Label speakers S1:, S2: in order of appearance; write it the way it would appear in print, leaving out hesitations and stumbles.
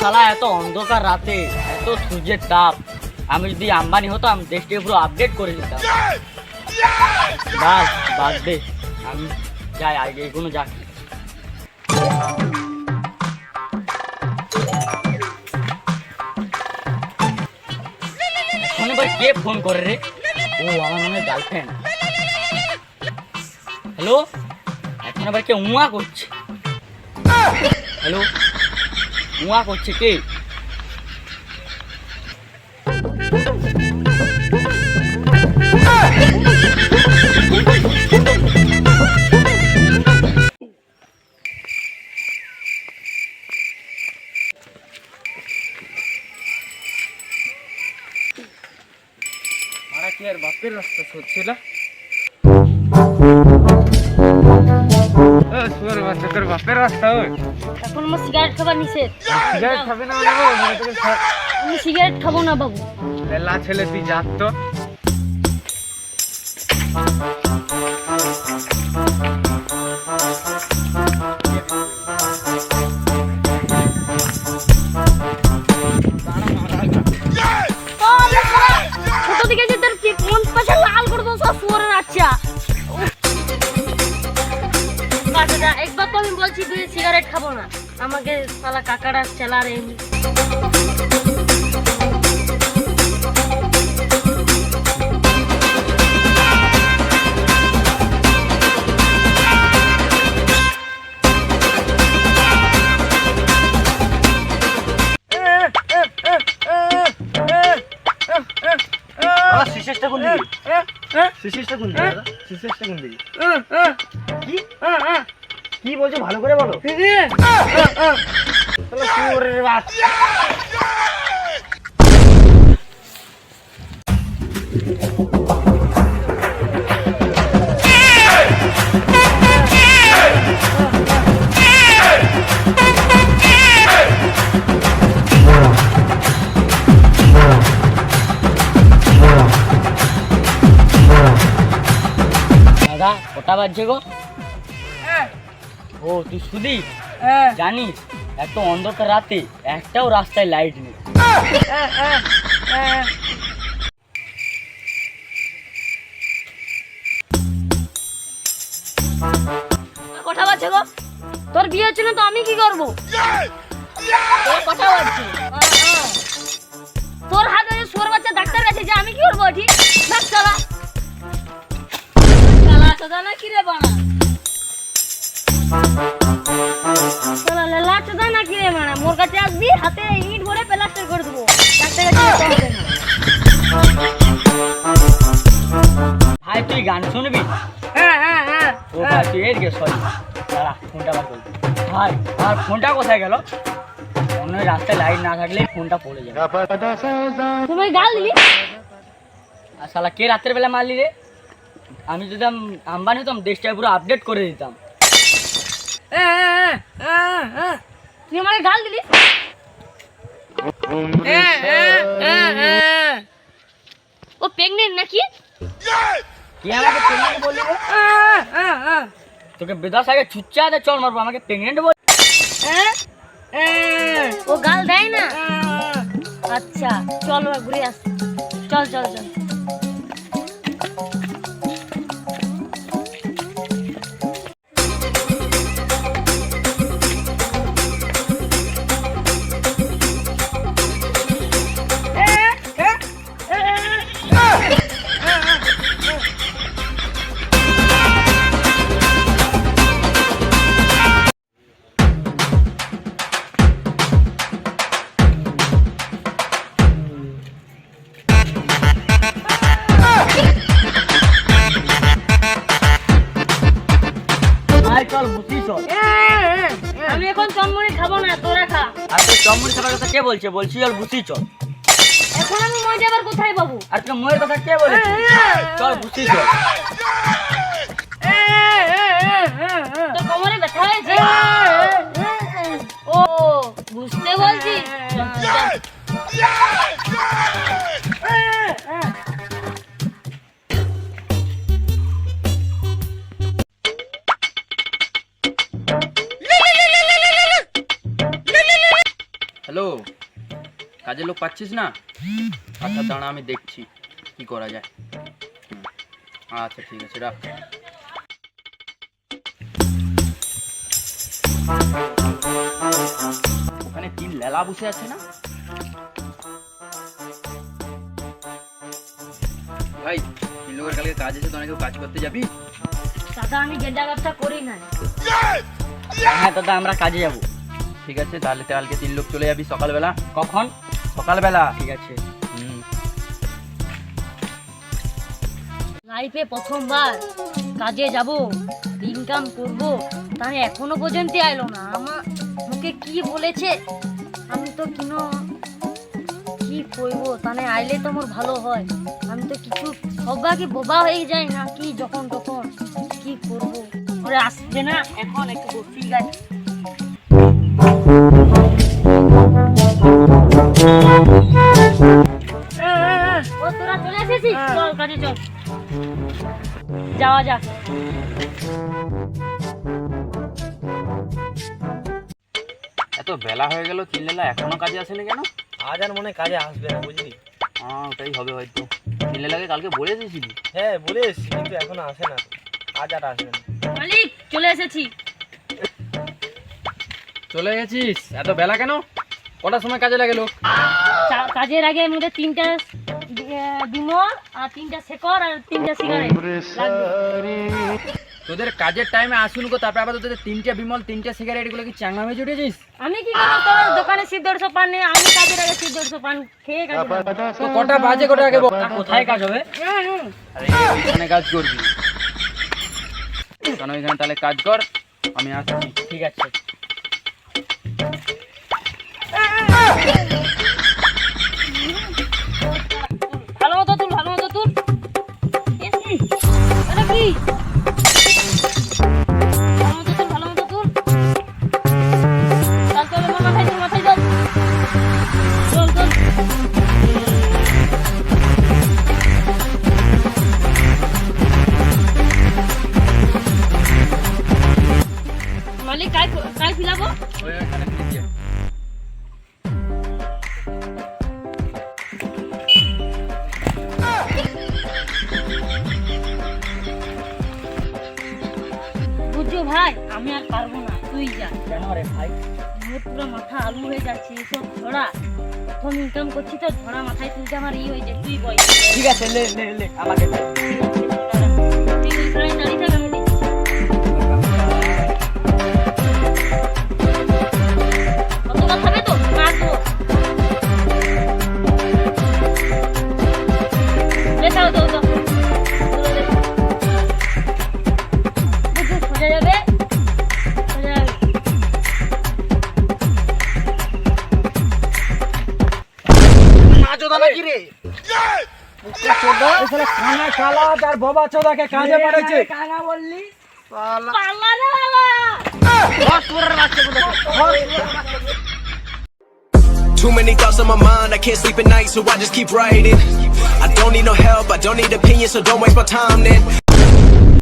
S1: শালা এত অন্ধকার রাতে এত সূর্যের তাপ, আমি যদি আম্বানি হতাম দেশটাকে পুরো আপডেট করে দিতাম। বাস বাদ দে, আমি যাই আগে কোনো যাক। এখন এবার কে ফোন করে রে? ও আমার মনে হয় গার্লফ্রেন্ড। হ্যালো, এখন আবার কে উয়া করছে? হ্যালো, উয়া করছে কে? কি আর বাপের রাস্তা সরছিল? তোর বাপের রাস্তা ওই
S2: এখন আমার সিগারেট খাবার নিষেধ।
S1: সিগারেট খাবে না?
S2: আমি সিগারেট খাবো না বাবু।
S1: লেলা ছেলে তুই যাস তো।
S2: ছোট দিকে যে তোর মন পাশে লাল করে দোস সুয়ারের আচ্ছা। একবার তো আমি বলছি তুই সিগারেট খাবো না, আমাকে শালা কাকারা চালার এমনি।
S1: শিশেষটা কোন দিকে? শিশেষটা কোন দিকে? শিশেষটা কোন দিকে? কি কি বলছো ভালো করে বলো। দাদা কটা বাজছে গো? ও তুই সুদীপ, জানিস এত অন্ধকার রাতে একটাও রাস্তায় লাইট নেই।
S2: কথা বাজছে গো? তোর বিয়ে হচ্ছে না তো আমি কি করবো? কথা বাজছে তোর হাতে সোর বাচ্চা ডাক্তার কাছে যে আমি কি করবো? ঠিক দেখ চালা চালা চালা না কি রে বানা চালা লেলা চালা না কি রে বানা মোর কাছে আসবি হাতে ইট ভরে প্লাস্টার করে দেবো ডাক্তার কাছে হবে না।
S1: ভাই তুই গান শুনবি? ও ভাই তুই এদিকে সরি দাঁড়া ফোনটা বার করবি। ভাই আর ফোনটা কোথায় গেল? অন্য রাস্তায় লাইট না থাকলে ফোনটা পড়ে যাবে।
S2: তুমি গাল দিলি?
S1: আর শালা কে রাতের বেলা মারলি রে? আমি যদি আম্বানি হতাম দেশটাকে পুরো আপডেট করে দিতাম।
S2: তুই আমাকে গাল দিলি? ও প্রেগনেন্ট নাকি?
S1: কে আমাকে প্রেগনেন্ট বললি রে? তোকে বেদাস আগে চুচ্চা দে চল মারবো, আমাকে প্রেগনেন্ট বল।
S2: ও গাল দেয় না? আচ্ছা চল ঘুরে আস, চল চল চল।
S1: চল বুঝি চল।
S2: আমি এখন চনমুড়ি খাবো না, তোরা খা।
S1: আর তুই চমড়ি খাবার কথা কে বলছে? বলছি চল বুঝি চল।
S2: এখন আমি মজা আবার কোথায় পাবো?
S1: আর তোকে ময়ের কথা কে বলেছে? চল বুঝি চল।
S2: তোর কোমরে ব্যথা হয়েছে? ও বুঝতে বলছি।
S3: হ্যালো, কাজের লোক পাচ্ছিস না? আচ্ছা দাঁড়া, আমি দেখছি কি করা যায়। আচ্ছা ঠিক আছে, রাখ। ওখানে তিন লেলা বসে আছে না ভাই? তিন লোকের কালকে কাজ আছে, তো অনেকে কাজ করতে যাবি?
S2: দাদা আমি গেন্ডা ব্যবসা করি না।
S1: হ্যাঁ দাদা, আমরা কাজে যাব।
S3: ঠিক আছে, তাহলে কালকে তিন লোক চলে যাবি সকালবেলা।
S1: কখন?
S3: সকালবেলা।
S1: ঠিক আছে।
S2: লাইফে প্রথমবার কাজে যাব, ইনকাম করব, তার এখনো পর্যন্ত আইলো না। আমার মুখে কি বলেছে, আমি তো কি করবো, তাহলে আইলে তো আমার ভালো হয়। আমি তো কিছু সবাইকে বোবা হয়ে যায় না কি, যখন তখন কি করবো। ওরে আসবে না এখন, একটু বসি গাছ। ও তোরা চলে এসেছিস, চল কাজে চল, যাওয়া যাক।
S3: এত বেলা হয়ে গেল, তিন লেলা এখনো কাজে আসেনি কেন?
S4: আজ আর মনে হয় কাজে আসবে না, বুঝলি?
S3: হ্যাঁ ওটাই হবে হয়তো। তিন লেলাকে কালকে বলে এসেছিলি?
S4: হ্যাঁ বলে এসছি, কিন্তু এখনো আসে না, আজ আর আসবে না।
S2: মালিক চলে এসেছি।
S3: চলে গেছিস? এত বেলা কেন? কটার সময় কাজে লাগে লোক?
S2: কাজের আগে মধ্যে 3টা বিমল আর 3টা শেকর আর 3টা সিগারেট লাগবে।
S3: তোদের কাজের টাইমে আসুন গো, তারপর আবার তোদের 3টে বিমল 3টে সিগারেট, এগুলো কি চাঙ্গা হয়ে জুটেছিস?
S2: আমি কি করবো, তোর দোকানে সিদ্ধর্ষ পান নেই, আমি কাজের আগে সিদ্ধর্ষ পান খেয়ে কাজে যাবো।
S3: তো কটা বাজে, কটা আগে বল।
S1: কোথায় কাজ হবে?
S3: আরে ওইখানে কাজ করবি কেন? ওইখানে তাহলে কাজ কর, আমি আসছি।
S1: ঠিক আছে।
S2: ভালো মতো তুল, ভালো মতো তুল। এটা কি? ভালো মতো তুল। চল চল, আমার মাথায় চল, মাথায় চল। চল চল। মালিক কাই ফিলাবো?
S3: ওইখানে ফিরে
S2: বুঝছো ভাই, আমি আর পারবো না, তুই যা।
S1: কেন রে ভাই?
S2: আমার পুরো মাথা আলু হয়ে যাচ্ছে, এসব ঝড়া। প্রথম ইনকাম করছি তো, ঝড়া মাথায় তুলতে আমার হয়ে যায়। তুই বল।
S1: ঠিক আছে, লে লে লে আমাকে দে।
S2: তুই ওইখানে দাঁড়িয়ে থাক, আমি দেখছি। কতটা খাবে তো? না তো। দেখাও তো তো। সোজা যাবে, সোজা যাবে।
S4: চোদা নাকি রে?
S1: খানা খালা তার বাবা চোদাকে কাজে পাঠাচ্ছে। কানা বললি?
S2: পাল্লা রে বাবা।
S5: Too many thoughts on my mind, I can't sleep at night, so I just keep writing. I don't need no help, I don't need opinions, so don't waste my time then.